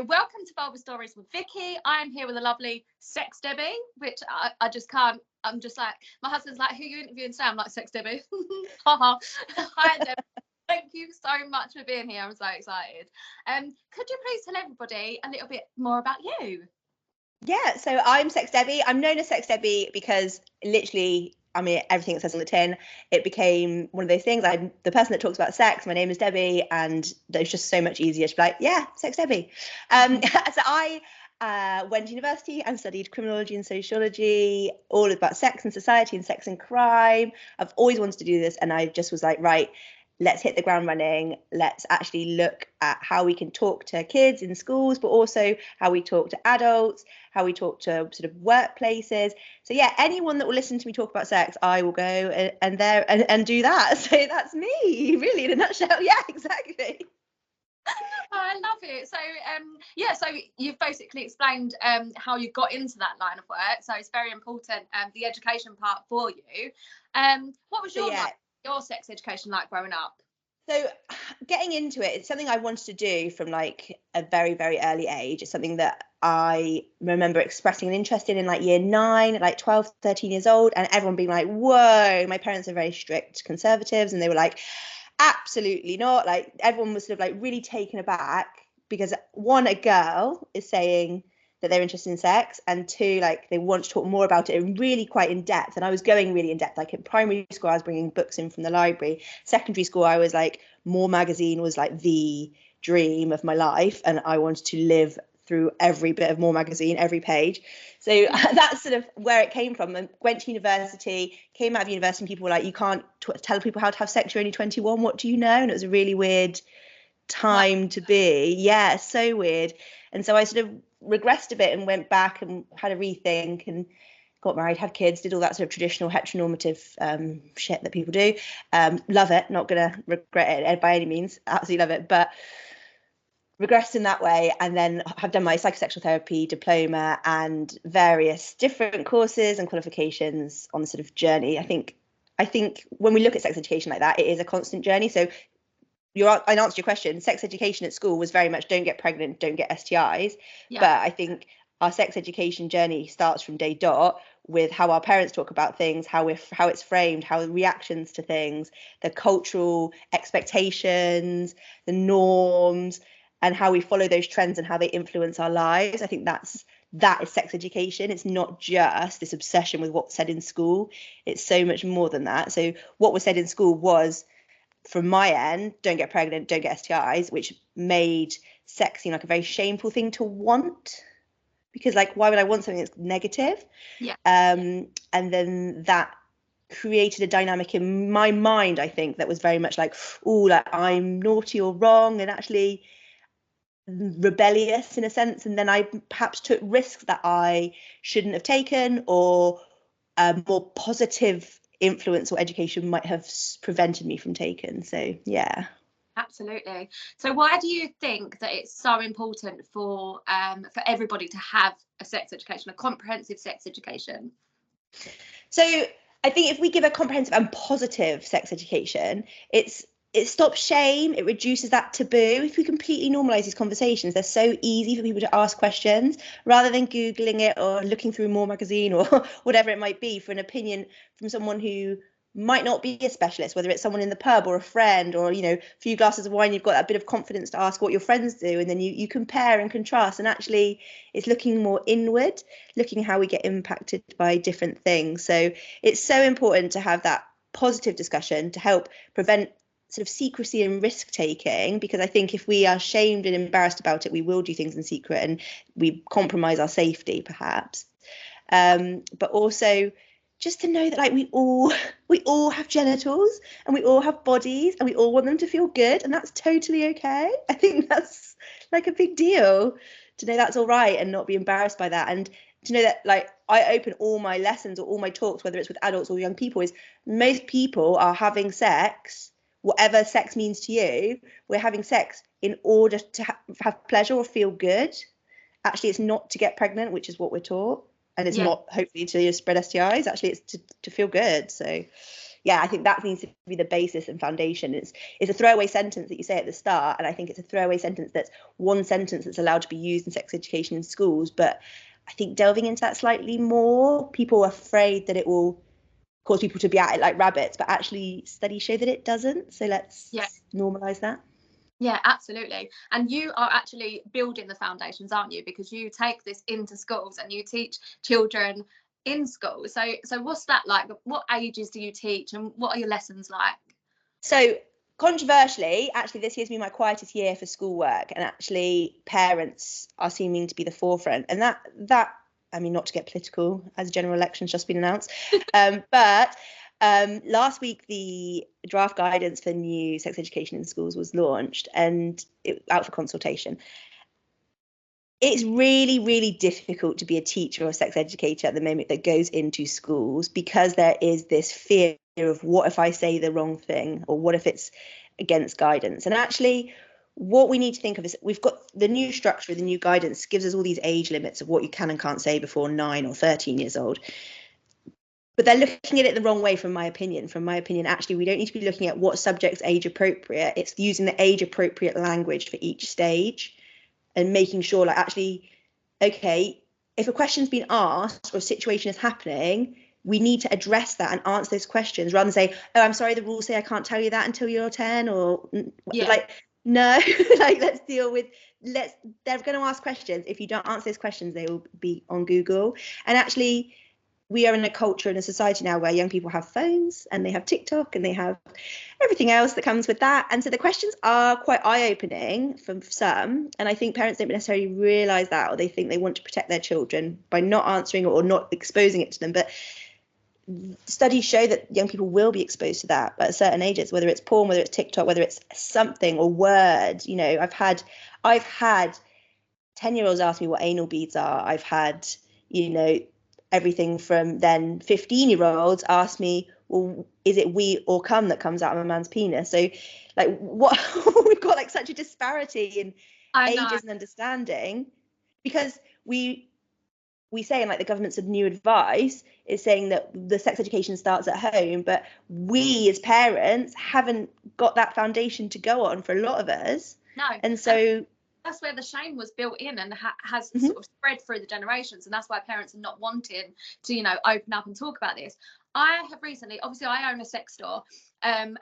welcome to Vulva Stories with Vicky. I am here with a lovely Sex Debbie, which I just can't. I'm just like, my husband's like, who are you interviewing today? I'm like, Sex Debbie. Hi, Debbie. Thank you so much for being here. I'm so excited. Could you please tell everybody a little bit more about you? Yeah, so I'm Sex Debbie. I'm known as Sex Debbie because literally, I mean, everything it says on the tin, it became one of those things. I'm the person that talks about sex. My name is Debbie, and it's just so much easier to be like, yeah, Sex Debbie. So I went to university and studied criminology and sociology, all about sex and society and sex and crime. I've always wanted to do this, and I just was like, right, let's hit the ground running. Let's actually look at how we can talk to kids in schools, but also how we talk to adults, how we talk to sort of workplaces. So yeah, anyone that will listen to me talk about sex, I will go and do that. So that's me, really, in a nutshell. Yeah, exactly. I love it. So so you've basically explained how you got into that line of work. So it's very important, the education part for you. What was your sex education like growing up? So getting into it, it's something I wanted to do from like a very, very early age. It's something that I remember expressing an interest in like year 9, like 12, 13 years old, and everyone being like, whoa, my parents are very strict conservatives, and they were like, absolutely not. Like everyone was sort of like really taken aback because one, a girl is saying that they're interested in sex, and 2, like they want to talk more about it and really quite in depth. And I was going really in depth. Like in primary school, I was bringing books in from the library. Secondary school, I was like, More Magazine was like the dream of my life, and I wanted to live through every bit of More Magazine, every page. So that's sort of where it came from. And went to university, came out of university, and people were like, you can't tell people how to have sex, you're only 21, what do you know? And it was a really weird time to be. Yeah, so weird. And so I sort of regressed a bit and went back and had a rethink and got married, had kids, did all that sort of traditional heteronormative shit that people do. Love it, not gonna regret it by any means, absolutely love it, but regressed in that way, and then have done my psychosexual therapy diploma and various different courses and qualifications on the sort of journey. I think when we look at sex education like that, it is a constant journey. So I answered your question. Sex education at school was very much don't get pregnant, don't get STIs. Yeah. But I think our sex education journey starts from day dot with how our parents talk about things, how it's framed, how the reactions to things, the cultural expectations, the norms, and how we follow those trends and how they influence our lives. I think that is sex education. It's not just this obsession with what's said in school. It's so much more than that. So what was said in school was, from my end, don't get pregnant, don't get STIs, which made sex seem like a very shameful thing to want, because like, why would I want something that's negative? Yeah. And then that created a dynamic in my mind, I think, that was very much like, oh, like I'm naughty or wrong, and actually rebellious in a sense. And then I perhaps took risks that I shouldn't have taken, or a more positive influence or education might have prevented me from taking. So yeah, absolutely. So why do you think that it's so important for everybody to have a sex education, a comprehensive sex education? So I think if we give a comprehensive and positive sex education, it stops shame, it reduces that taboo. If we completely normalize these conversations, they're so easy for people to ask questions rather than Googling it or looking through More Magazine or whatever it might be for an opinion from someone who might not be a specialist, whether it's someone in the pub or a friend, or, you know, a few glasses of wine, you've got that bit of confidence to ask what your friends do, and then you compare and contrast, and actually it's looking more inward, looking how we get impacted by different things. So it's so important to have that positive discussion to help prevent sort of secrecy and risk taking, because I think if we are shamed and embarrassed about it, we will do things in secret and we compromise our safety perhaps. But also just to know that like we all have genitals and we all have bodies and we all want them to feel good, and that's totally okay. I think that's like a big deal to know that's all right and not be embarrassed by that, and to know that like I open all my lessons or all my talks, whether it's with adults or young people, is most people are having sex, whatever sex means to you, we're having sex in order to have pleasure or feel good. Actually, it's not to get pregnant, which is what we're taught. And it's not hopefully to spread STIs. Actually, it's to feel good. So, yeah, I think that needs to be the basis and foundation. It's a throwaway sentence that you say at the start, and I think it's a throwaway sentence that's one sentence that's allowed to be used in sex education in schools. But I think delving into that slightly more, people are afraid that it will cause people to be at it like rabbits, but actually studies show that it doesn't. So let's normalize that. Yeah, absolutely. And you are actually building the foundations, aren't you? Because you take this into schools and you teach children in school. So what's that like? What ages do you teach and what are your lessons like? So controversially, actually, this year's been my quietest year for schoolwork, and actually parents are seeming to be the forefront. And that I mean, not to get political, as a general election's just been announced, but last week the draft guidance for new sex education in schools was launched and out for consultation. It's really, really difficult to be a teacher or a sex educator at the moment that goes into schools, because there is this fear of what if I say the wrong thing, or what if it's against guidance. And actually what we need to think of is we've got the new structure, the new guidance gives us all these age limits of what you can and can't say before 9 or 13 years old. But they're looking at it the wrong way, from my opinion. Actually, we don't need to be looking at what subject's age appropriate. It's using the age appropriate language for each stage and making sure, like, actually, okay, if a question's been asked or a situation is happening, we need to address that and answer those questions, rather than say, oh, I'm sorry, the rules say I can't tell you that until you're 10, or like, no, like, let's deal with, they're going to ask questions. If you don't answer those questions, they will be on Google. And actually, we are in a culture and a society now where young people have phones and they have TikTok and they have everything else that comes with that. And so the questions are quite eye-opening for some. And I think parents don't necessarily realise that, or they think they want to protect their children by not answering or not exposing it to them. But studies show that young people will be exposed to that at certain ages, whether it's porn, whether it's TikTok, whether it's something or word. You know, I've had 10-year-olds ask me what anal beads are. I've had, you know, everything from then 15-year-olds ask me, well, is it wee or cum that comes out of a man's penis? So, like, what we've got, like, such a disparity in ages and understanding, because we say, and like the government's new advice is saying that the sex education starts at home, but we as parents haven't got that foundation to go on for a lot of us. No. And so that's where the shame was built in and has sort of spread through the generations, and that's why parents are not wanting to, you know, open up and talk about this. I have recently, obviously I own a sex store, and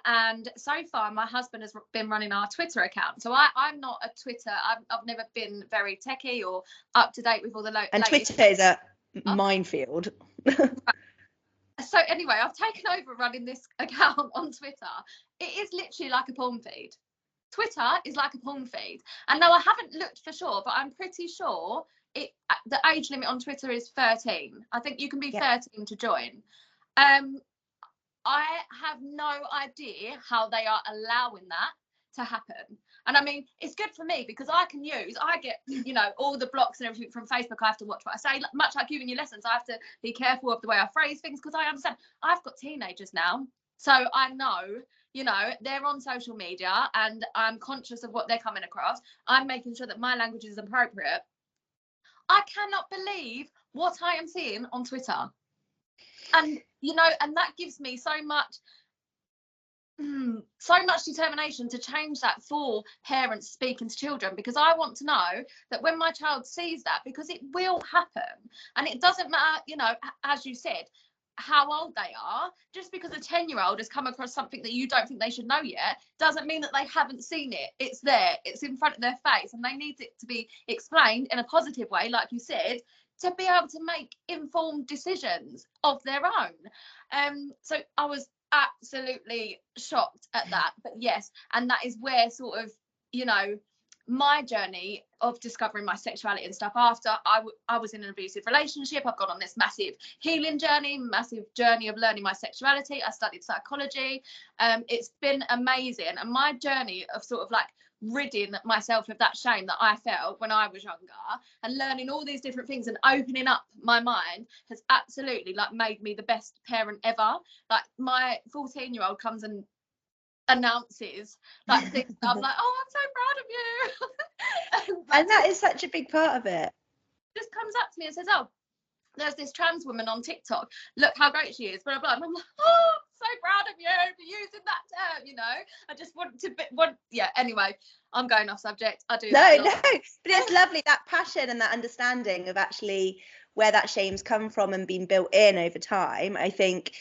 so far my husband has been running our Twitter account, so I'm not a Twitter, I've never been very techie or up to date with all the and latest. Twitter is a minefield. So anyway, I've taken over running this account on Twitter. It is literally like a porn feed. Twitter is like a porn feed. And no, I haven't looked for sure, but I'm pretty sure the age limit on Twitter is 13. I think you can be 13 to join. I have no idea how they are allowing that to happen. And I mean, it's good for me because I get, you know, all the blocks and everything from Facebook. I have to watch what I say, much like you in your lessons. I have to be careful of the way I phrase things, because I understand I've got teenagers now. So I know, you know, they're on social media and I'm conscious of what they're coming across. I'm making sure that my language is appropriate. I cannot believe what I am seeing on Twitter. And, you know, and that gives me so much determination to change that for parents speaking to children, because I want to know that when my child sees that, because it will happen, and it doesn't matter, you know, as you said, how old they are. Just because a 10-year-old has come across something that you don't think they should know yet doesn't mean that they haven't seen it. It's there, it's in front of their face, and they need it to be explained in a positive way, like you said, to be able to make informed decisions of their own. So I was absolutely shocked at that. But yes, and that is where sort of, you know, my journey of discovering my sexuality and stuff, after I was in an abusive relationship, I've gone on this massive healing journey, massive journey of learning my sexuality. I studied psychology. It's been amazing, and my journey of sort of like ridding myself of that shame that I felt when I was younger, and learning all these different things and opening up my mind has absolutely like made me the best parent ever. Like my 14-year-old comes and announces like things that I'm like, oh, I'm so proud of you. And that is such a big part of it. Just comes up to me and says, oh, there's this trans woman on TikTok, look how great she is, blah blah. And I'm like, oh, so proud of you for using that term, you know. I just yeah, anyway, I'm going off subject. I do that a lot. But it's lovely, that passion and that understanding of actually where that shame's come from and been built in over time. I think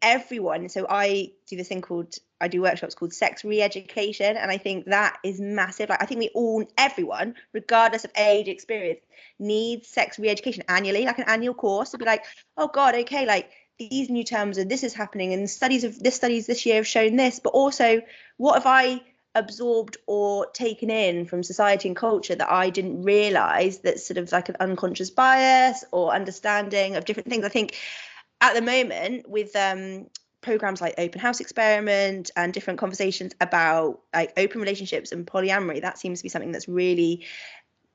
everyone, so I do workshops called sex re-education, and I think that is massive. Like, I think everyone, regardless of age, experience, needs sex re-education annually, like an annual course, to be like, oh God, okay, like these new terms and this is happening, and studies this year have shown this, but also what have I absorbed or taken in from society and culture that I didn't realize, that's sort of like an unconscious bias or understanding of different things. I think at the moment with programs like Open House Experiment and different conversations about like open relationships and polyamory, that seems to be something that's really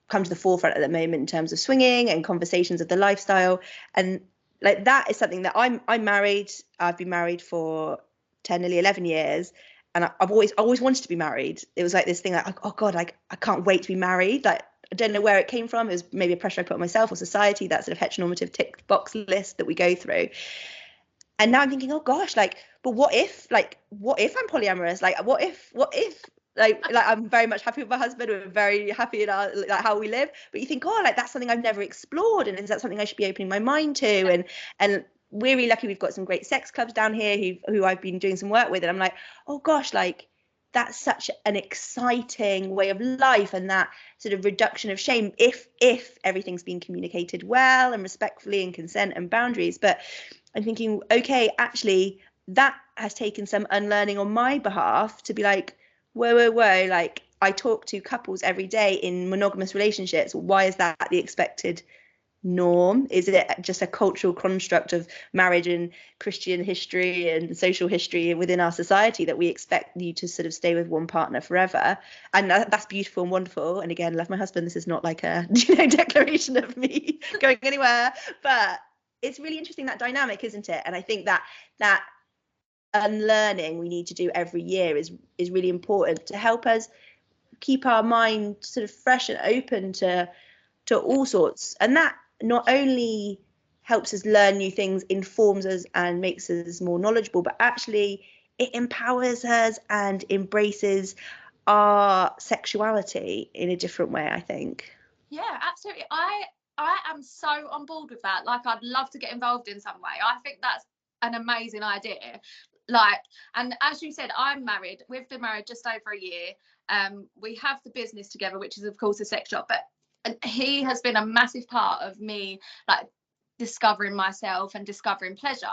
come to the forefront at the moment in terms of swinging and conversations of the lifestyle. And like that is something that I'm married. I've been married for 10, nearly 11 years. And I've always wanted to be married. It was like this thing like, oh God, like I can't wait to be married. Like, I don't know where it came from. It was maybe a pressure I put on myself or society, that sort of heteronormative tick box list that we go through. And now I'm thinking, oh gosh, like, but what if I'm polyamorous? Like, what if like I'm very much happy with my husband, we're very happy in our like how we live, but you think, oh, like that's something I've never explored, and is that something I should be opening my mind to? And we're really lucky, we've got some great sex clubs down here who I've been doing some work with, and I'm like, oh gosh, like that's such an exciting way of life, and that sort of reduction of shame if everything's been communicated well and respectfully, and consent and boundaries. But I'm thinking, okay, actually that has taken some unlearning on my behalf to be like, whoa, like I talk to couples every day in monogamous relationships. Why is that the expected norm? Is it just a cultural construct of marriage and Christian history and social history within our society that we expect you to sort of stay with one partner forever? And that's beautiful and wonderful. And again, love my husband. This is not like a declaration of me going anywhere, but it's really interesting, that dynamic, isn't it? And I think that unlearning we need to do every year is really important to help us keep our mind sort of fresh and open to all sorts. And that not only helps us learn new things, informs us and makes us more knowledgeable, but actually it empowers us and embraces our sexuality in a different way, I think. Yeah, absolutely. I am so on board with that. Like, I'd love to get involved in some way. I think that's an amazing idea. Like, and as you said, I'm married. We've been married just over a year. We have the business together, which is of course a sex shop, but he has been a massive part of me, like, discovering myself and discovering pleasure.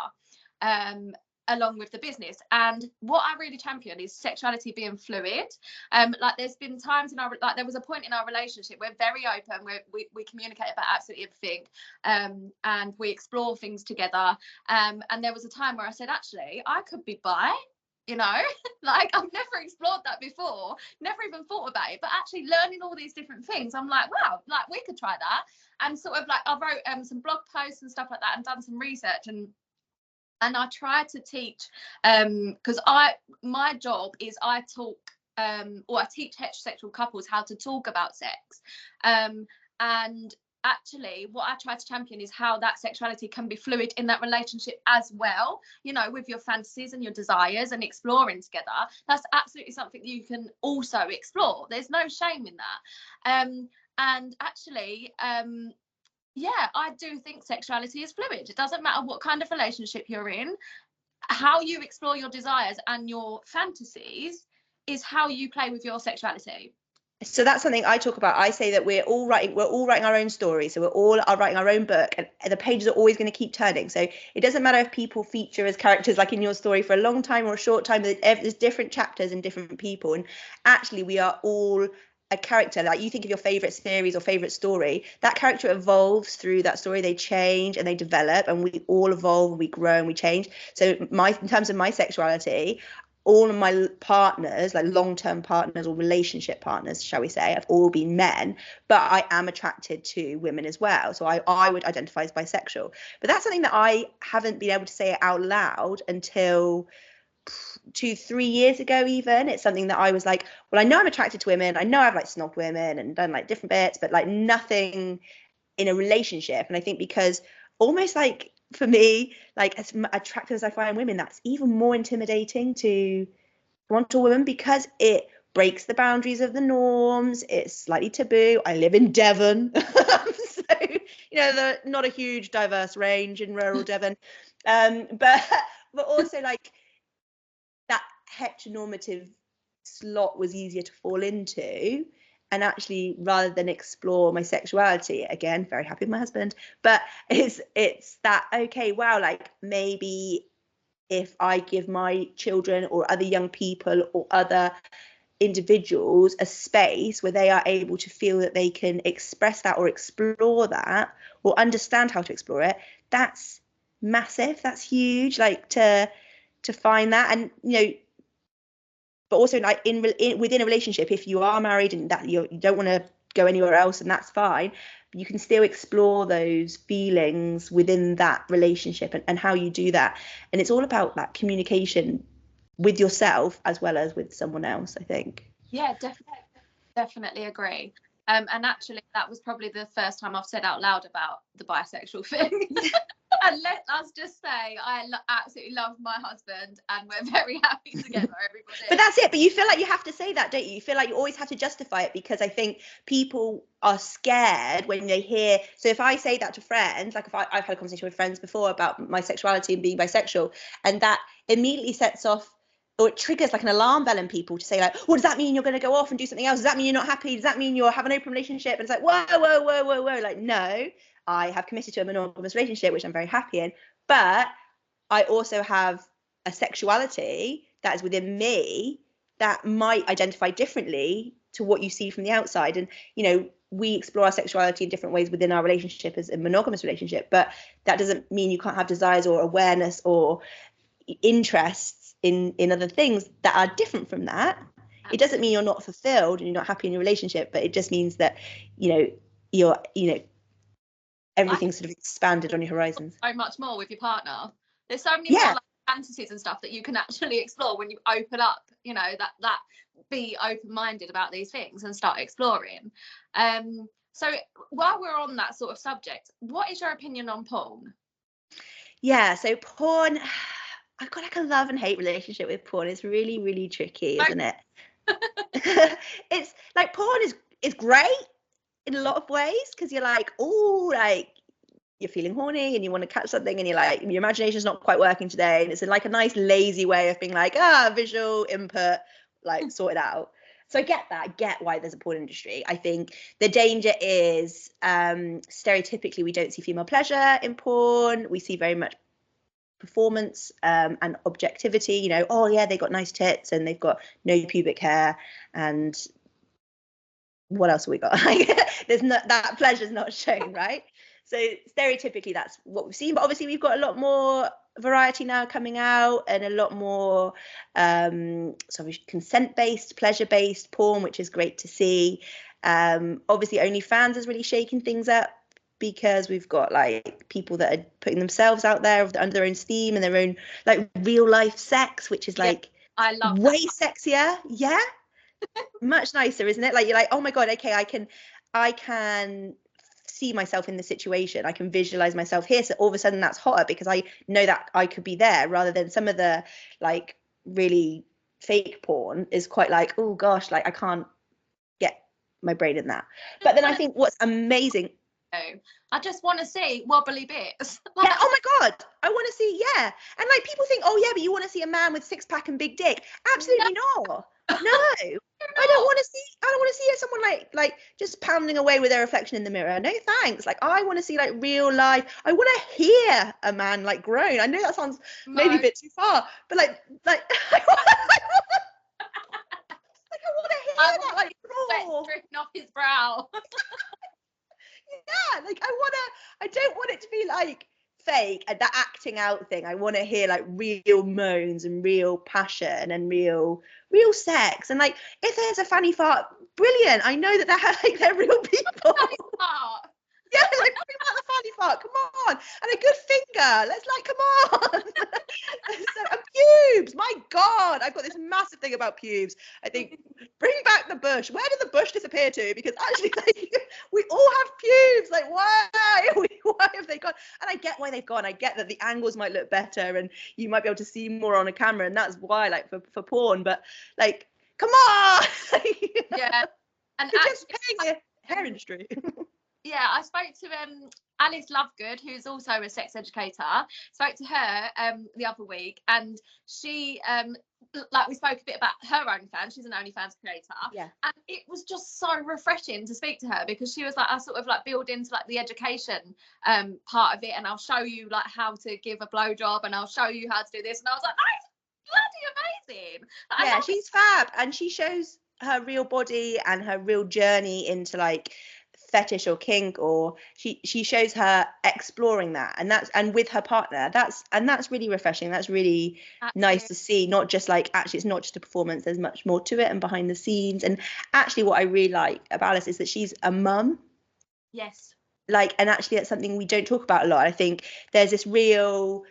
Along with the business. And what I really champion is sexuality being fluid. Like, there's been times in there was a point in our relationship, we're very open, we communicate about absolutely everything, and we explore things together, and there was a time where I said, actually, I could be bi, you know. Like, I've never explored that before, never even thought about it, but actually learning all these different things, I'm like, wow, like we could try that. And sort of like I wrote some blog posts and stuff like that and done some research, and I try to teach, because my job is I talk, or I teach heterosexual couples how to talk about sex, and actually what I try to champion is how that sexuality can be fluid in that relationship as well, you know, with your fantasies and your desires and exploring together. That's absolutely something that you can also explore. There's no shame in that. And actually, yeah, I do think sexuality is fluid. It doesn't matter what kind of relationship you're in. How you explore your desires and your fantasies is how you play with your sexuality. So that's something I talk about. I say that we're all writing our own story. So we're all writing our own book, and the pages are always going to keep turning. So it doesn't matter if people feature as characters like in your story for a long time or a short time. There's different chapters and different people, and actually we are all a character. Like, you think of your favorite series or favorite story, that character evolves through that story. They change and they develop, and we all evolve, we grow and we change. So in terms of my sexuality, all of my partners, like long-term partners or relationship partners, shall we say, have all been men, but I am attracted to women as well. So I would identify as bisexual. But that's something that I haven't been able to say out loud until 2-3 years ago even. It's something that I was like, well, I know I'm attracted to women, I know I've like snogged women and done like different bits, but like nothing in a relationship. And I think because almost like for me, like as attractive as I find women, that's even more intimidating to want a woman because it breaks the boundaries of the norms. It's slightly taboo. I live in Devon, so not a huge diverse range in rural Devon, but also like that heteronormative slot was easier to fall into. And actually, rather than explore my sexuality, again, very happy with my husband, but it's that, okay, wow, like maybe if I give my children or other young people or other individuals a space where they are able to feel that they can express that or explore that or understand how to explore it, that's massive. That's huge, like to find that. And but also like within a relationship, if you are married and that you don't want to go anywhere else, and that's fine, you can still explore those feelings within that relationship and how you do that. And it's all about that communication with yourself as well as with someone else, I think. Yeah, definitely agree. And actually that was probably the first time I've said out loud about the bisexual thing. And let us just say I absolutely love my husband and we're very happy together, everybody. But that's it. But you feel like you have to say that, don't you? You feel like you always have to justify it, because I think people are scared when they hear. So if I say that to friends, like if I've had a conversation with friends before about my sexuality and being bisexual, and that immediately sets off, or it triggers like an alarm bell in people to say like, well, does that mean you're going to go off and do something else? Does that mean you're not happy? Does that mean you'll have an open relationship? And it's like, whoa. Like, no, I have committed to a monogamous relationship, which I'm very happy in. But I also have a sexuality that is within me that might identify differently to what you see from the outside. And, we explore our sexuality in different ways within our relationship as a monogamous relationship, but that doesn't mean you can't have desires or awareness or interests in other things that are different from that. Absolutely. It doesn't mean you're not fulfilled and you're not happy in your relationship, but it just means that, you're, everything's sort of expanded on your horizons. So much more with your partner. There's so many more like fantasies and stuff that you can actually explore when you open up, that be open-minded about these things and start exploring. So while we're on that sort of subject, what is your opinion on porn? Yeah, so porn, I've got like a love and hate relationship with porn. It's really, really tricky, isn't it? It's like porn is great in a lot of ways, because you're like, oh, like you're feeling horny and you want to catch something and you're like, your imagination's not quite working today, and it's like a nice lazy way of being like, visual input, like sort it out. So I get that. I get why there's a porn industry. I think the danger is stereotypically we don't see female pleasure in porn. We see very much performance and objectivity. Oh yeah, they got nice tits and they've got no pubic hair, and what else have we got? There's not, that pleasure's not shown, right? So stereotypically that's what we've seen, but obviously we've got a lot more variety now coming out, and a lot more sort of consent-based, pleasure-based porn, which is great to see. Obviously OnlyFans is really shaking things up, because we've got like people that are putting themselves out there under their own steam and their own like real life sex, which is like I love way sexier. Yeah. Much nicer, isn't it? Like you're like, oh my god, okay, I can see myself in the situation, I can visualize myself here, so all of a sudden that's hotter because I know that I could be there, rather than some of the like really fake porn is quite like, oh gosh, like I can't get my brain in that. But then I think what's amazing, I just want to see wobbly bits. yeah, oh my god, I want to see, yeah. And like people think, oh yeah, but you want to see a man with six-pack and big dick. Absolutely not. No. I don't want to see someone like just pounding away with their reflection in the mirror. No thanks. Like I want to see like real life. I want to hear a man like groan. I know that sounds maybe a bit too far, but like I want to hear that like raw dripping off his brow. Yeah, like I don't want it to be like fake and that acting out thing. I want to hear like real moans and real passion and real sex. And like if there's a fanny fart, brilliant. I know that they're real people. Yeah, like talking about the fanny fart, come on. And a good finger, let's like, come on. And pubes, my God, I've got this massive thing about pubes. I think bring back the bush. Where did the bush disappear to? Because actually, like, we all have pubes. like, why? Why have they gone? And I get why they've gone. I get that the angles might look better and you might be able to see more on a camera, and that's why, like, for porn. But like, come on. Yeah. And You're actually, just paying the hair industry. yeah, I spoke to Alice Lovegood, who's also a sex educator. Spoke to her the other week, and she like, we spoke a bit about her OnlyFans. She's an OnlyFans creator. Yeah. And it was just so refreshing to speak to her, because she was like, I sort of like build into like the education part of it, and I'll show you like how to give a blowjob, and I'll show you how to do this. And I was like, that's bloody amazing. Like, Yeah, she's fab, and she shows her real body and her real journey into like fetish or kink, or she shows her exploring that, and with her partner, that's really refreshing. That's really nice to see. Not just like, actually it's not just a performance, there's much more to it and behind the scenes. And actually what I really like about Alice is that she's a mum. Yes. Like, and actually that's something we don't talk about a lot. I think there's this real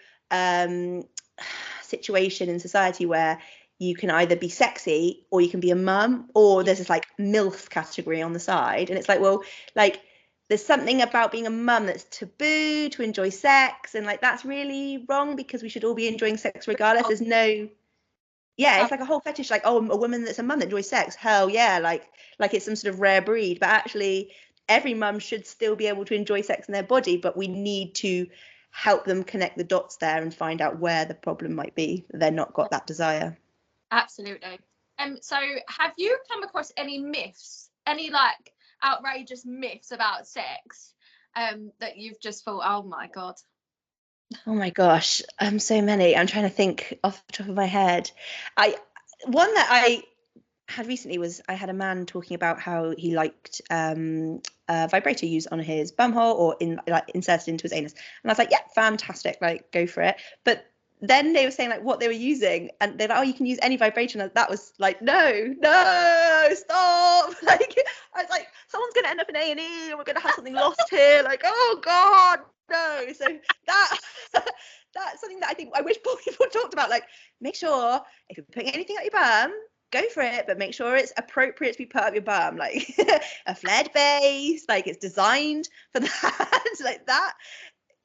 situation in society where you can either be sexy or you can be a mum, or there's this like MILF category on the side. And it's like, well, like, there's something about being a mum that's taboo to enjoy sex, and like that's really wrong, because we should all be enjoying sex regardless. There's no, yeah, it's like a whole fetish, like, oh, a woman that's a mum that enjoys sex, hell yeah, like it's some sort of rare breed. But actually every mum should still be able to enjoy sex in their body, but we need to help them connect the dots there and find out where the problem might be, that they're not got that desire. Absolutely. So have you come across any myths, any like outrageous myths about sex that you've just thought, oh my God? Oh my gosh, so many. I'm trying to think off the top of my head. One that I had recently was, I had a man talking about how he liked a vibrator used on his bumhole, or inserted into his anus, and I was like, yeah, fantastic, like, go for it. But then they were saying like what they were using, and they're like, oh, you can use any vibration. And that was like, no, stop. Like, I was like, someone's gonna end up in A&E, and we're gonna have something lost here. Like, oh God, no. So that's something that I think I wish more people talked about. Like, make sure if you're putting anything up your bum, go for it, but make sure it's appropriate to be put up your bum. Like a flared base, like it's designed for that. Like that.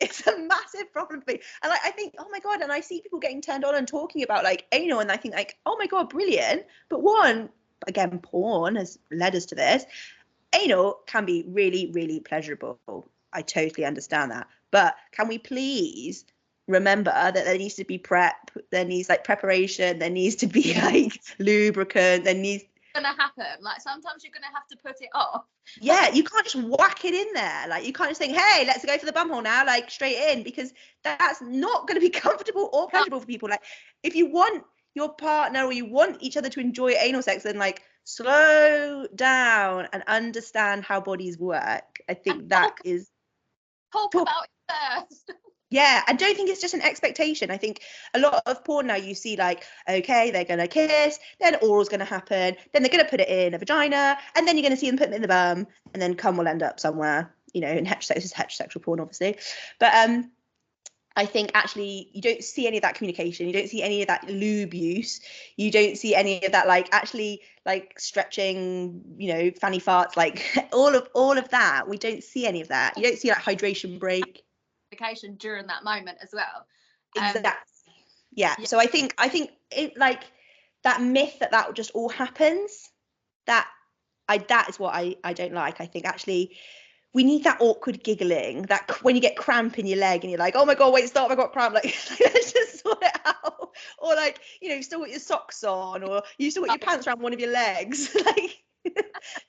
It's a massive problem for me. And like, I think, oh my God, and I see people getting turned on and talking about like anal, and I think like, oh my God, brilliant. But one, again, porn has led us to this. Anal can be really, really pleasurable. I totally understand that. But can we please remember that there needs to be prep, there needs like preparation, there needs to be like lubricant, there needs Gonna happen, like sometimes you're gonna have to put it off. Yeah, you can't just whack it in there. Like, you can't just think, hey, let's go for the bumhole now, like straight in, because that's not going to be comfortable or pleasurable for people. Like, if you want your partner or you want each other to enjoy anal sex, then like slow down and understand how bodies work. I think that is talk about it first. Yeah, I don't think it's just an expectation. I think a lot of porn now, you see like, okay, they're going to kiss, then oral's going to happen, then they're going to put it in a vagina, and then you're going to see them put it in the bum, and then cum will end up somewhere, you know, in heterosexual porn, obviously. But I think actually you don't see any of that communication. You don't see any of that lube use. You don't see any of that, like, actually like stretching, you know, fanny farts, like all of that. We don't see any of that. You don't see like hydration break. During that moment as well. Exactly. Yeah. So I think it, like, that myth that just all happens, that is what I don't like. I think actually we need that awkward giggling, that when you get cramp in your leg and you're like, oh my God, wait, stop, I got cramp, like let's just sort it out. Or like, you know, you still got your socks on, or you still got your pants around one of your legs. Like,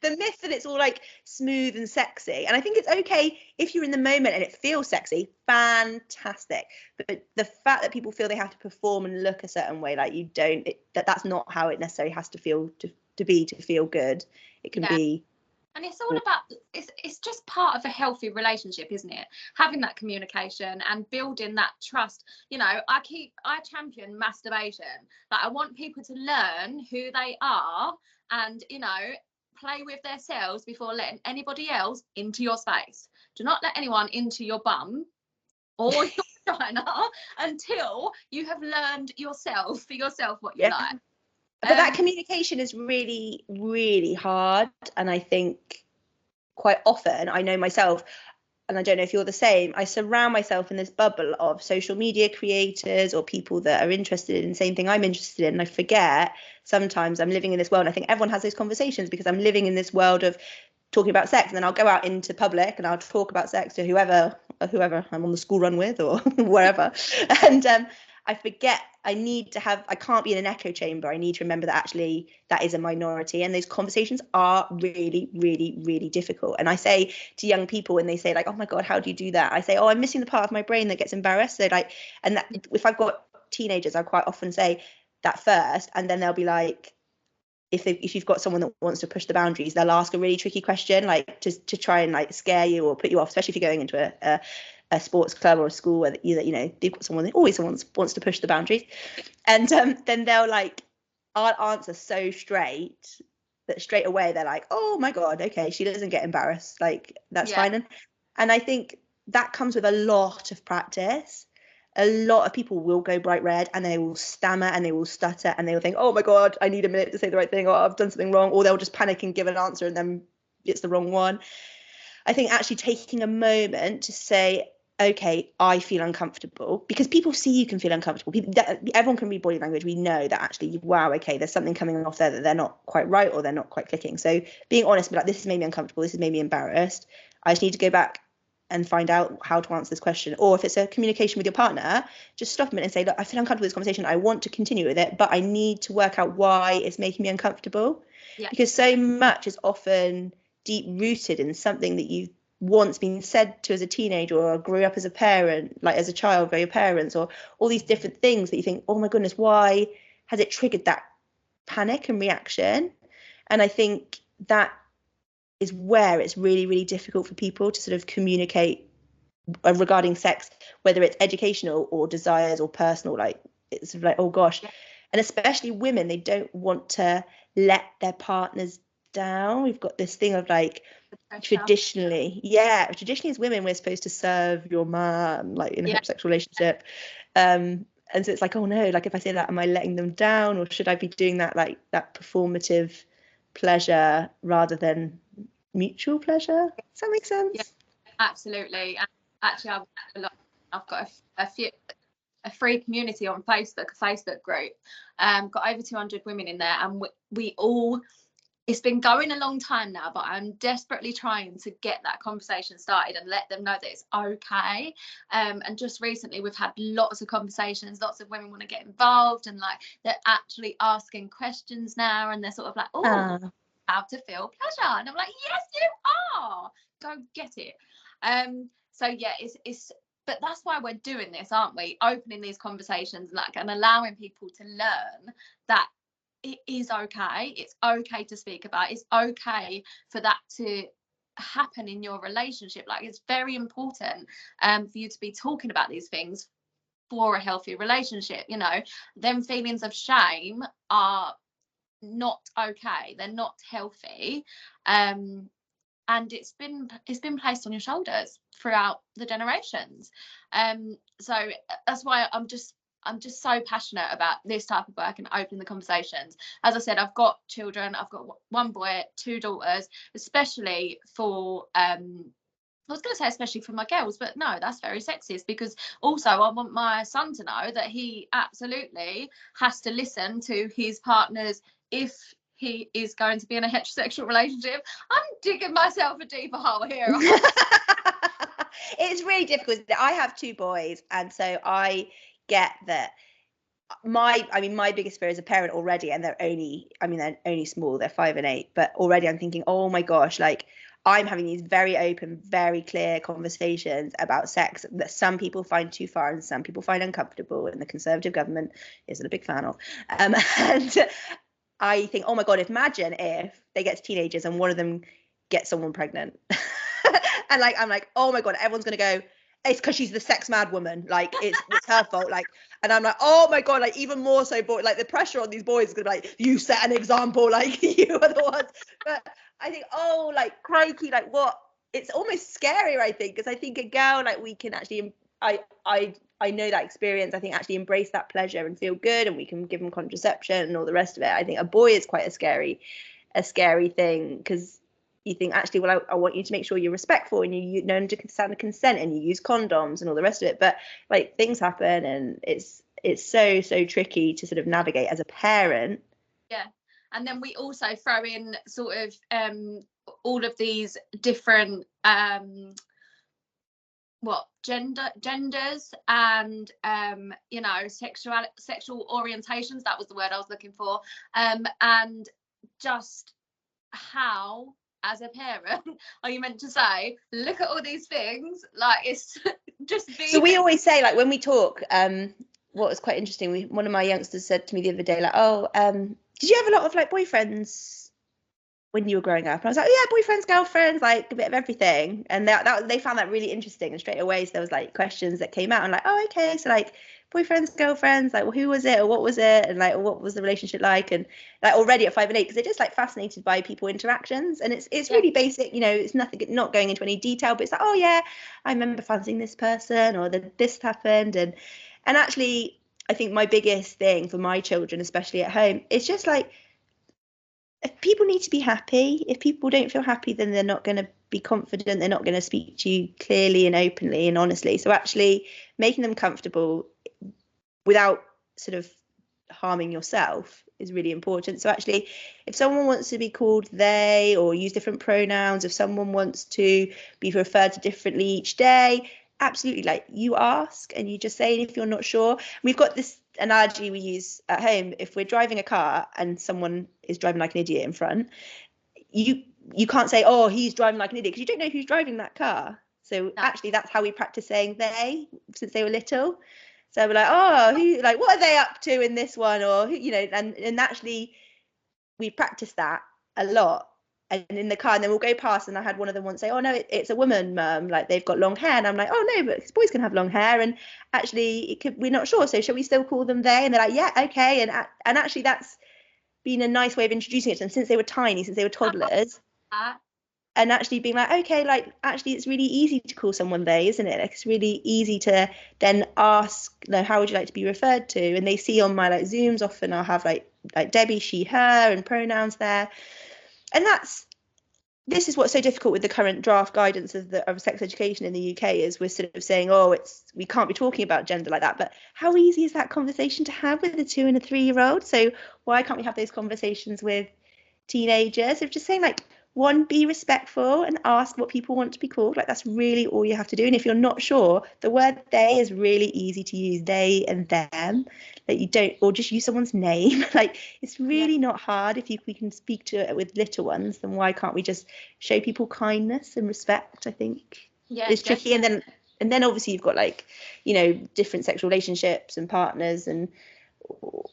the myth that it's all like smooth and sexy. And I think it's okay if you're in the moment and it feels sexy, fantastic. But the fact that people feel they have to perform and look a certain way, like, you don't, that's not how it necessarily has to feel to feel good. It can be. And it's all about, it's just part of a healthy relationship, isn't it? Having that communication and building that trust. You know, I champion masturbation. Like, I want people to learn who they are and, you know, play with themselves before letting anybody else into your space. Do not let anyone into your bum or your vagina until you have learned yourself for yourself what you like. But that communication is really, really hard. And I think quite often, I know myself, and I don't know if you're the same, I surround myself in this bubble of social media creators or people that are interested in the same thing I'm interested in. And I forget sometimes I'm living in this world. And I think everyone has those conversations because I'm living in this world of talking about sex. And then I'll go out into public and I'll talk about sex to whoever I'm on the school run with or wherever. And I forget I can't be in an echo chamber. I need to remember that actually that is a minority. And those conversations are really, really, really difficult. And I say to young people when they say like, oh my God, how do you do that? I say, oh, I'm missing the part of my brain that gets embarrassed. So like, and that if I've got teenagers, I quite often say that first, and then they'll be like, if you've got someone that wants to push the boundaries, they'll ask a really tricky question, like to try and like scare you or put you off, especially if you're going into a sports club or a school where they've got someone that always wants to push the boundaries. And then they'll like, I'll answer so straight that straight away they're like, oh my God, okay, she doesn't get embarrassed, like that's fine. And I think that comes with a lot of practice. A lot of people will go bright red and they will stammer and they will stutter and they will think, oh my God, I need a minute to say the right thing, or I've done something wrong, or they'll just panic and give an answer and then it's the wrong one. I think actually taking a moment to say, okay, I feel uncomfortable, because people see you can feel uncomfortable. Everyone can read body language. We know that actually, wow, okay, there's something coming off there that they're not quite right or they're not quite clicking. So being honest, but like, this has made me uncomfortable, this has made me embarrassed. I just need to go back and find out how to answer this question. Or if it's a communication with your partner, just stop a minute and say, look, I feel uncomfortable with this conversation. I want to continue with it, but I need to work out why it's making me uncomfortable. Because so much is often deep rooted in something that you've once been said to as a teenager or grew up as a parent, like as a child by your parents, or all these different things that you think, oh my goodness, why has it triggered that panic and reaction? And I think that is where it's really, really difficult for people to sort of communicate regarding sex, whether it's educational or desires or personal. Like it's sort of like, oh gosh. And especially women, they don't want to let their partners down. We've got this thing of like, traditionally as women, we're supposed to serve your man, like in a heterosexual relationship. And so it's like, oh no, like if I say that, am I letting them down, or should I be doing that, like that performative pleasure rather than mutual pleasure? Does that make sense? Yeah, absolutely. And actually, I've got a free community on Facebook, a Facebook group. Got over 200 women in there, and we all. It's been going a long time now, but I'm desperately trying to get that conversation started and let them know that it's okay. And just recently, we've had lots of conversations. Lots of women want to get involved, and like they're actually asking questions now, and they're sort of like, oh. How to feel pleasure, and I'm like, yes, you are. Go get it. So yeah, it's but that's why we're doing this, aren't we? Opening these conversations, like, and allowing people to learn that it is okay. It's okay to speak about. It's okay for that to happen in your relationship. Like, it's very important for you to be talking about these things for a healthy relationship. You know, them feelings of shame are not okay. They're not healthy. And it's been placed on your shoulders throughout the generations. So that's why I'm just so passionate about this type of work and opening the conversations. As I said, I've got children. I've got one boy, two daughters, especially for I was going to say especially for my girls, but no, that's very sexist, because also I want my son to know that he absolutely has to listen to his partners if he is going to be in a heterosexual relationship. I'm digging myself a deeper hole here. It's really difficult. I have two boys, and so I get that my biggest fear as a parent already, and they're only small, they're 5 and 8, but already I'm thinking, oh my gosh, like I'm having these very open, very clear conversations about sex that some people find too far and some people find uncomfortable, and the Conservative government isn't a big fan of. And I think, oh my God, imagine if they get to teenagers and one of them gets someone pregnant. And like, I'm like, oh my God, everyone's going to go, it's because she's the sex mad woman. Like, it's her fault. Like, and I'm like, oh my God, like even more so, boy, like the pressure on these boys is going to be like, you set an example, like you are the ones. But I think, oh, like crikey, like what? It's almost scarier, I think, because I think a girl, like we can actually, I know that experience. I think actually embrace that pleasure and feel good, and we can give them contraception and all the rest of it. I think a boy is quite a scary thing, because you think actually, well, I want you to make sure you're respectful and you know understand the consent and you use condoms and all the rest of it. But like things happen, and it's so tricky to sort of navigate as a parent. Yeah. And then we also throw in sort of all of these different genders and you know, sexual orientations, that was the word I was looking for, and just how as a parent are you meant to say, look at all these things, like it's just be. So we always say, like when we talk, what was quite interesting, one of my youngsters said to me the other day, like, oh, did you have a lot of like boyfriends when you were growing up? And I was like, yeah, boyfriends, girlfriends, like a bit of everything. And they found that really interesting. And straight away, so there was like questions that came out and like, oh, okay, so like boyfriends, girlfriends, like, well, who was it or what was it? And like, what was the relationship like? And like already at 5 and 8, because they're just like fascinated by people interactions. And it's really basic, you know, it's nothing, not going into any detail, but it's like, oh yeah, I remember fancying this person, or that this happened. And actually, I think my biggest thing for my children, especially at home, is just like, if people need to be happy. If people don't feel happy, then they're not going to be confident. They're not going to speak to you clearly and openly and honestly. So actually making them comfortable without sort of harming yourself is really important. So actually, if someone wants to be called they or use different pronouns, if someone wants to be referred to differently each day, absolutely, like you ask and you just say. And if you're not sure, we've got this analogy we use at home. If we're driving a car and someone is driving like an idiot in front, you can't say, oh, he's driving like an idiot, because you don't know who's driving that car. So actually that's how we practice saying they since they were little. So we're like, oh, who, like, what are they up to in this one? Or, you know, and actually we practice that a lot. And in the car, and then we'll go past, and I had one of them once say, oh no, it's a woman, mum, like they've got long hair. And I'm like, oh no, but boys can have long hair. And actually we're not sure, so shall we still call them they? And they're like, yeah, okay. And actually that's been a nice way of introducing it to them since they were tiny, since they were toddlers. And actually being like, okay, like actually it's really easy to call someone they, isn't it? Like, it's really easy to then ask, you know, how would you like to be referred to? And they see on my like Zooms often I'll have like Debbie, she, her, and pronouns there. And this is what's so difficult with the current draft guidance of sex education in the UK, is we're sort of saying, oh, we can't be talking about gender like that. But how easy is that conversation to have with a 2 and a 3-year-old? So why can't we have those conversations with teenagers of just saying, like, one, be respectful and ask what people want to be called. Like, that's really all you have to do. And if you're not sure, the word they is really easy to use, they and them, that you don't, or just use someone's name. Like, it's really not hard. If we can speak to it with little ones, then why can't we just show people kindness and respect? I think it's tricky. And then obviously you've got, like, you know, different sexual relationships and partners and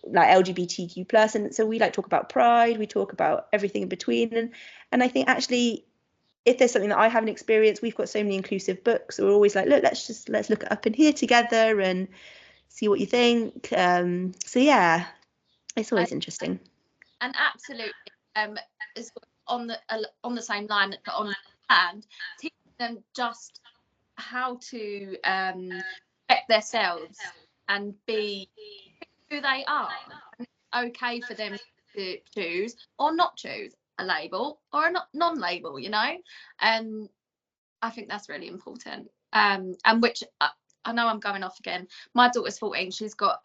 like LGBTQ plus, and so we like talk about pride, we talk about everything in between, and I think actually if there's something that I haven't experienced, we've got so many inclusive books, so we're always like, look, let's look it up in here together and see what you think. So yeah, it's always interesting. And absolutely is on the same line, on the hand, teaching them just how to respect themselves and be who they are. And it's okay for them to choose or not choose a label or a non-label, you know. And I think that's really important. And which I know I'm going off again. My daughter's 14. She's got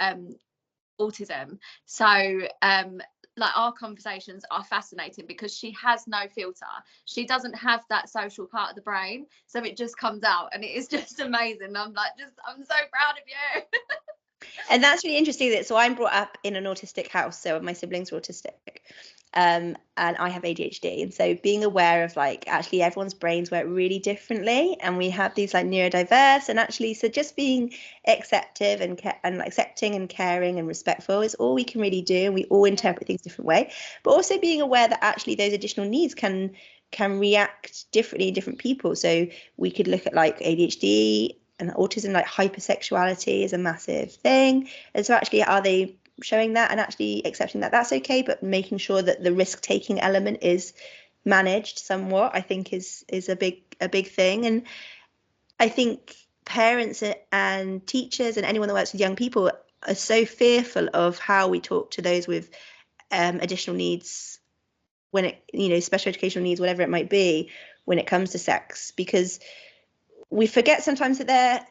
autism. So like our conversations are fascinating because she has no filter. She doesn't have that social part of the brain, so it just comes out, and it is just amazing. I'm so proud of you. And that's really interesting. So I'm brought up in an autistic house, so my siblings are autistic, and I have ADHD, and so being aware of, like, actually everyone's brains work really differently, and we have these like neurodiverse, and actually so just being acceptive and accepting and caring and respectful is all we can really do, and we all interpret things different way, but also being aware that actually those additional needs can react differently in different people. So we could look at like ADHD and autism, like hypersexuality is a massive thing, and so actually are they showing that and actually accepting that that's okay, but making sure that the risk-taking element is managed somewhat, I think is a big thing. And I think parents and teachers and anyone that works with young people are so fearful of how we talk to those with additional needs when it, you know, special educational needs, whatever it might be, when it comes to sex, because we forget sometimes that they're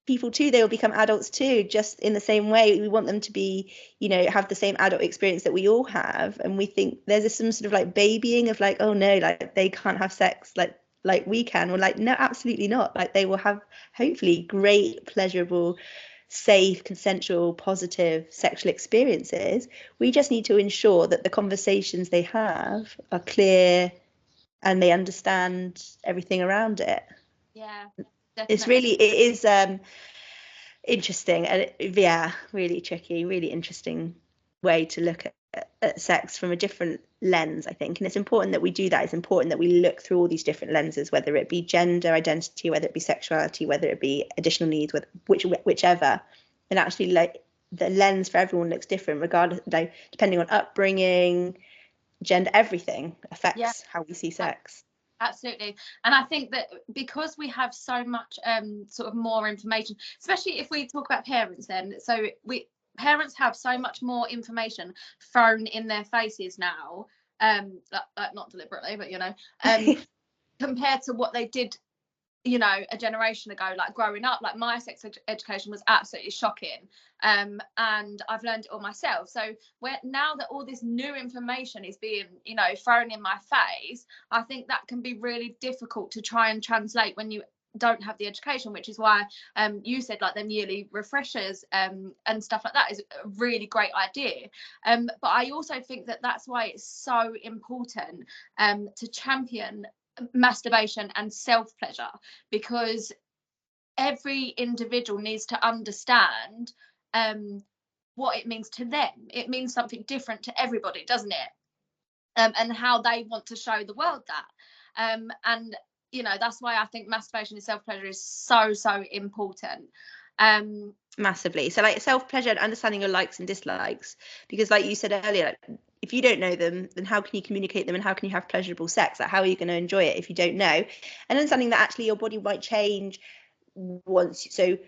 people too. They will become adults too, just in the same way. We want them to be, you know, have the same adult experience that we all have, and we think there's some sort of like babying of like, oh no, like they can't have sex like we can. Or like, no, absolutely not. Like they will have hopefully great, pleasurable, safe, consensual, positive sexual experiences. We just need to ensure that the conversations they have are clear and they understand everything around it. Yeah, It's definitely. really, it is interesting, and yeah, really tricky, really interesting way to look at sex from a different lens, I think. And it's important that we do that. It's important that we look through all these different lenses, whether it be gender identity, whether it be sexuality, whether it be additional needs, whichever. And actually, like, the lens for everyone looks different, regardless, like, depending on upbringing, gender, everything Yeah. affects how we see sex. Absolutely. And I think that because we have so much sort of more information, especially if we talk about parents, then so we parents have so much more information thrown in their faces now, like not deliberately, but you know, compared to what they did, you know, a generation ago. Like growing up, like my sex education was absolutely shocking, and I've learned it all myself. So where now that all this new information is being, you know, thrown in my face, I think that can be really difficult to try and translate when you don't have the education, which is why you said like them yearly refreshers and stuff like that is a really great idea. But I also think that that's why it's so important to champion masturbation and self pleasure, because every individual needs to understand what it means to them. It means something different to everybody, doesn't it? And how they want to show the world that. And you know, that's why I think masturbation and self pleasure is so important. Massively. So like self-pleasure and understanding your likes and dislikes, because like you said earlier, like, if you don't know them, then how can you communicate them, and how can you have pleasurable sex? Like, how are you going to enjoy it if you don't know? And understanding that actually your body might change once. So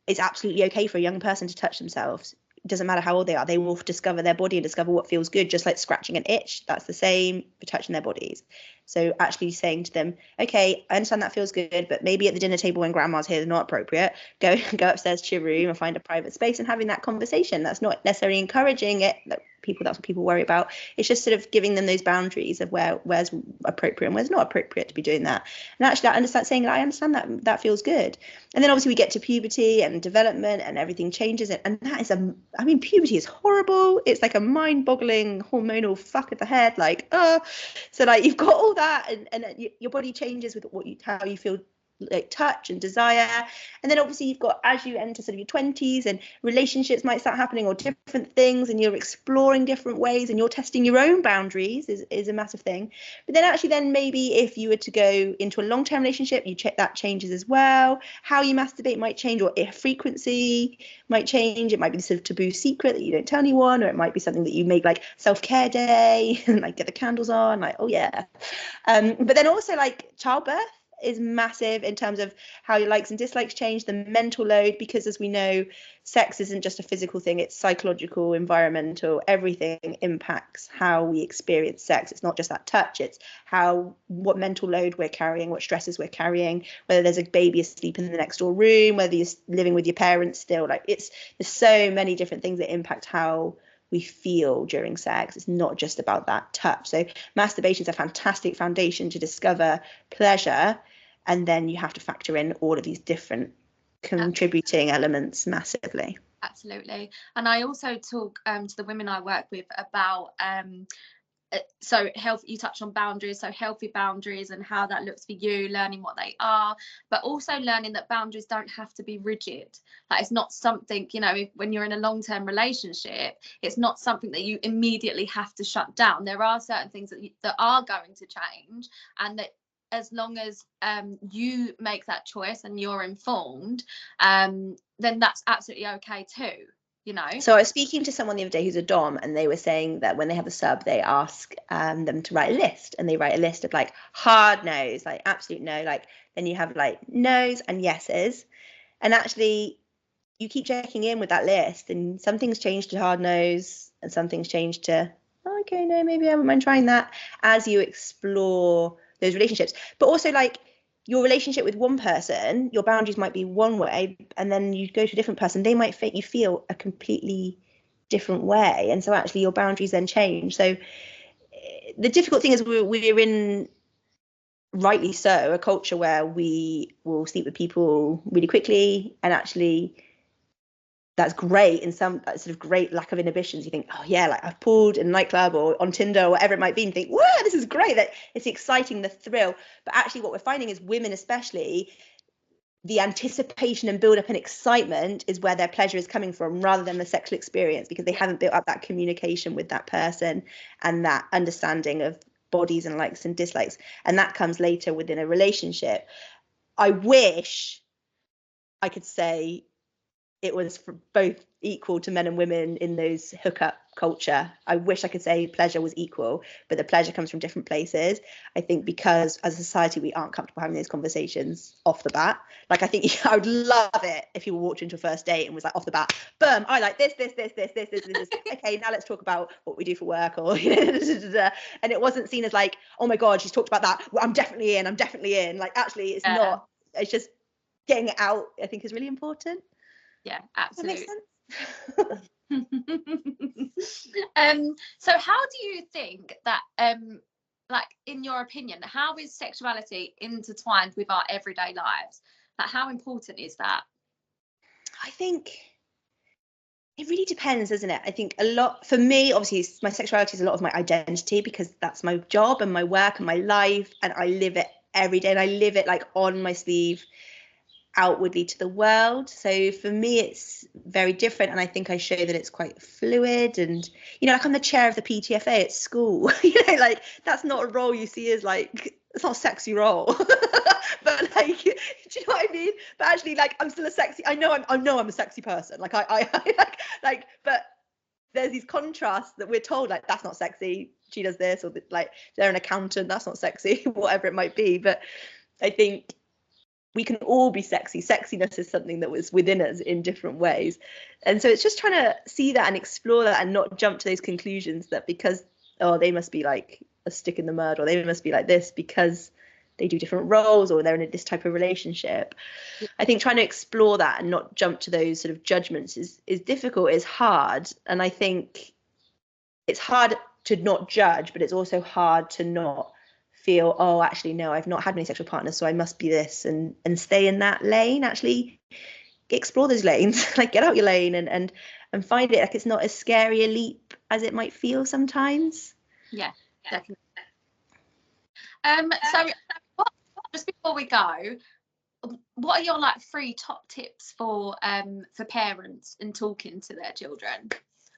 it's absolutely okay for a young person to touch themselves. It doesn't matter how old they are. They will discover their body and discover what feels good, just like scratching an itch. That's the same for touching their bodies. So actually saying to them, okay, I understand that feels good, but maybe at the dinner table when grandma's here is not appropriate. Go upstairs to your room and find a private space and having that conversation. That's not necessarily encouraging it. That's what people worry about. It's just sort of giving them those boundaries of where's appropriate and where's not appropriate to be doing that. And actually, I understand that feels good. And then obviously we get to puberty and development and everything changes. And that is puberty is horrible. It's like a mind-boggling hormonal fuck of the head. Like, so like you've got all that, and your body changes with how you feel, like touch and desire. And then obviously you've got, as you enter sort of your 20s, and relationships might start happening, or different things, and you're exploring different ways, and you're testing your own boundaries is a massive thing. But then actually then maybe if you were to go into a long-term relationship, you check that changes as well. How you masturbate might change, or if frequency might change. It might be sort of taboo secret that you don't tell anyone, or it might be something that you make like self-care day and like get the candles on, like, oh yeah. But then also like childbirth is massive in terms of how your likes and dislikes change, the mental load, because as we know, sex isn't just a physical thing, it's psychological, environmental, everything impacts how we experience sex. It's not just that touch, it's what mental load we're carrying, what stresses we're carrying, whether there's a baby asleep in the next door room, whether you're living with your parents still, like there's so many different things that impact how we feel during sex. It's not just about that touch. So masturbation is a fantastic foundation to discover pleasure, and then you have to factor in all of these different contributing elements massively. Absolutely. And I also talk to the women I work with about so health, you touched on boundaries, so healthy boundaries and how that looks for you, learning what they are, but also learning that boundaries don't have to be rigid. Like it's not something, you know, when you're in a long-term relationship, it's not something that you immediately have to shut down. There are certain things that are going to change, and that as long as you make that choice and you're informed, then that's absolutely okay too, you know. So I was speaking to someone the other day who's a dom, and they were saying that when they have a sub, they ask them to write a list, and they write a list of like hard no's, like absolute no, like then you have like no's and yeses, and actually you keep checking in with that list, and some things change to hard no's and some things change to, oh oh, okay, no, maybe I wouldn't mind trying that, as you explore those relationships. But also, like, your relationship with one person, your boundaries might be one way, and then you go to a different person, they might make you feel a completely different way, and so actually your boundaries then change. So the difficult thing is we're in, rightly so, a culture where we will sleep with people really quickly, and actually that's great in some sort of great lack of inhibitions. You think, oh yeah, like I've pulled in a nightclub or on Tinder or whatever it might be, and think, wow, this is great, that it's exciting, the thrill. But actually what we're finding is women especially, the anticipation and build up and excitement is where their pleasure is coming from, rather than the sexual experience, because they haven't built up that communication with that person and that understanding of bodies and likes and dislikes, and that comes later within a relationship. I wish I could say it was for both equal to men and women in those hookup culture. I wish I could say pleasure was equal, but the pleasure comes from different places. I think because as a society we aren't comfortable having those conversations off the bat. Like, I think I would love it if you walked into a first date and was like, off the bat, boom, I like this. Okay, now let's talk about what we do for work, or and it wasn't seen as like, oh my god, she's talked about that, well, I'm definitely in. Like, actually it's not. It's just getting it out, I think, is really important. Yeah, absolutely. That makes sense. So how do you think that, like, in your opinion, how is sexuality intertwined with our everyday lives? Like, how important is that? I think it really depends, doesn't it? I think a lot, for me, obviously, my sexuality is a lot of my identity, because that's my job and my work and my life, and I live it every day, and I live it like on my sleeve, outwardly to the world. So for me it's very different, and I think I show that it's quite fluid. And like, I'm the chair of the PTFA at school. Like, that's not a role you see as like, it's not a sexy role. But like, do you know what I mean? But actually, like, I'm still a sexy, I know I'm a sexy person, like I like, but there's these contrasts that we're told, like, that's not sexy, she does this, or like, they're an accountant, that's not sexy, whatever it might be. But I think we can all be sexy. Sexiness is something that was within us in different ways. And so it's just trying to see that and explore that, and not jump to those conclusions that because, oh, they must be like a stick in the mud, or they must be like this because they do different roles, or they're in this type of relationship. I think trying to explore that and not jump to those sort of judgments is difficult, is hard. And I think it's hard to not judge, but it's also hard to not feel, oh, actually, no, I've not had any sexual partners, so I must be this, and stay in that lane. Actually explore those lanes, like, get out your lane and find it. Like, it's not as scary a leap as it might feel sometimes. Yeah, definitely. So just before we go, what are your like 3 top tips for parents in talking to their children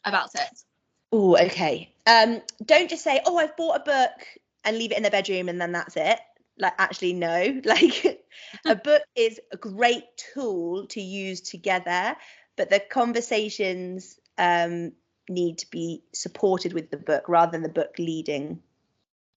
about sex? Oh, okay. Don't just say, oh, I've bought a book, and leave it in their bedroom and then that's it. Like, actually, no. Like, a book is a great tool to use together, but the conversations need to be supported with the book, rather than the book leading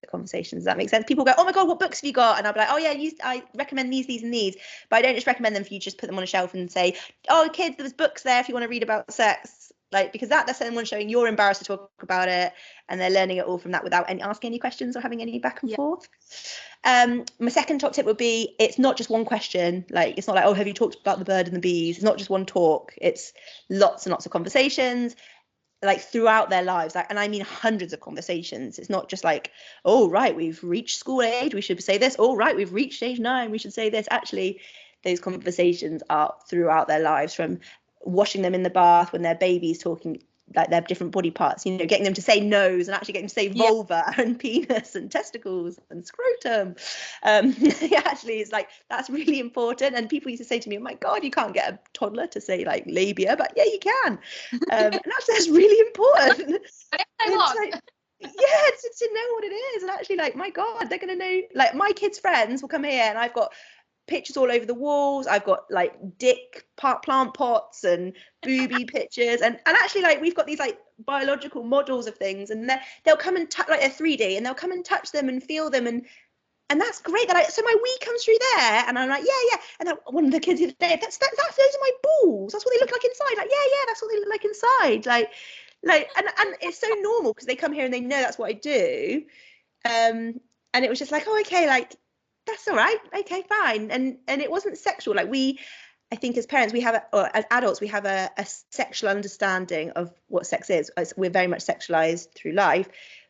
the conversations. Does that make sense? People go, oh my god, what books have you got? And I'll be like, oh yeah, I recommend these and these, but I don't just recommend them for you to just put them on a shelf and say, oh kids, there's books there if you want to read about sex. Like, because that's someone showing you're embarrassed to talk about it, and they're learning it all from that without asking any questions or having any back and forth. My second top tip would be, it's not just one question. Like, it's not like, oh, have you talked about the bird and the bees? It's not just one talk. It's lots and lots of conversations, like, throughout their lives. Like, and I mean hundreds of conversations. It's not just like, oh right, we've reached school age, we should say this. Oh right, we've reached age 9, we should say this. Actually, those conversations are throughout their lives, from washing them in the bath when they're babies, talking like their different body parts, getting them to say nose, and actually getting them to say vulva and penis and testicles and scrotum. Actually, it's like, that's really important. And people used to say to me, oh my god, you can't get a toddler to say like labia, but yeah, you can. And actually, that's really important. To know what it is. And actually, like, my god, they're gonna know. Like, my kids' friends will come here, and I've got pictures all over the walls. I've got like dick plant pots and booby pictures, and actually, like, we've got these like biological models of things, and they'll come and touch, like, they're 3D, and they'll come and touch them and feel them, and that's great. They're like, so my wee comes through there, and I'm like, yeah. And then one of the kids the other day, those are my balls. That's what they look like inside. Like, yeah, that's what they look like inside. Like, Like, and it's so normal because they come here and they know that's what I do. And it was just like, oh, okay, like that's all right, okay, fine. And it wasn't sexual. Like I think as parents, we have, or as adults, we have a sexual understanding of what sex is. We're very much sexualized through life,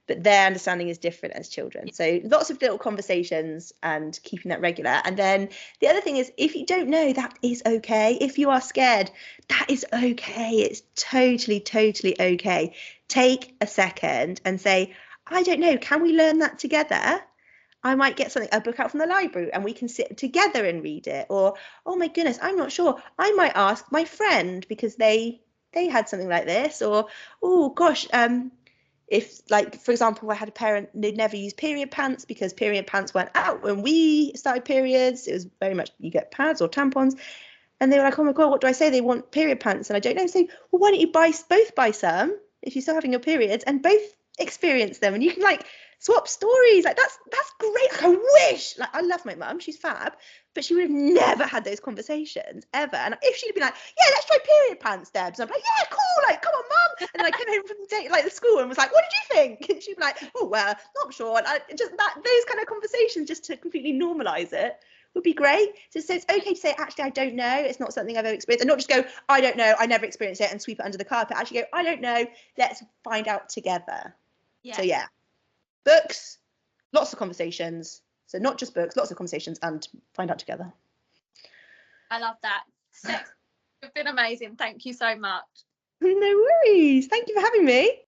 but their understanding is different as children. So lots of little conversations and keeping that regular. And then the other thing is, if you don't know, that is okay. If you are scared, that is okay. It's totally, totally okay. Take a second and say, I don't know, can we learn that together? I might get a book out from the library and we can sit together and read it. Or, oh my goodness, I'm not sure. I might ask my friend because they had something like this. Or, oh gosh, if, like, for example, I had a parent who'd never used period pants because period pants weren't out when we started periods. It was very much you get pads or tampons. And they were like, oh my God, what do I say? They want period pants. And I don't know. So, well, why don't you both buy some if you're still having your periods and both experience them? And you can like swap stories. Like that's great. Like I wish, like I love my mum, she's fab, but she would have never had those conversations ever. And if she'd been like, yeah, let's try period pants, Debs, and I'm like, yeah, cool, like come on, mum. And then I came home from the school and was like, what did you think? And she'd be like, oh well, not sure. And I just those kind of conversations just to completely normalize it would be great. So it's okay to say, actually, I don't know. It's not something I've ever experienced. And not just go, I don't know. I never experienced it and sweep it under the carpet. Actually go, I don't know. Let's find out together. Yeah. So yeah, books, lots of conversations. So not just books, lots of conversations and find out together. I love that. Sex, you've been amazing. Thank you so much. No worries. Thank you for having me.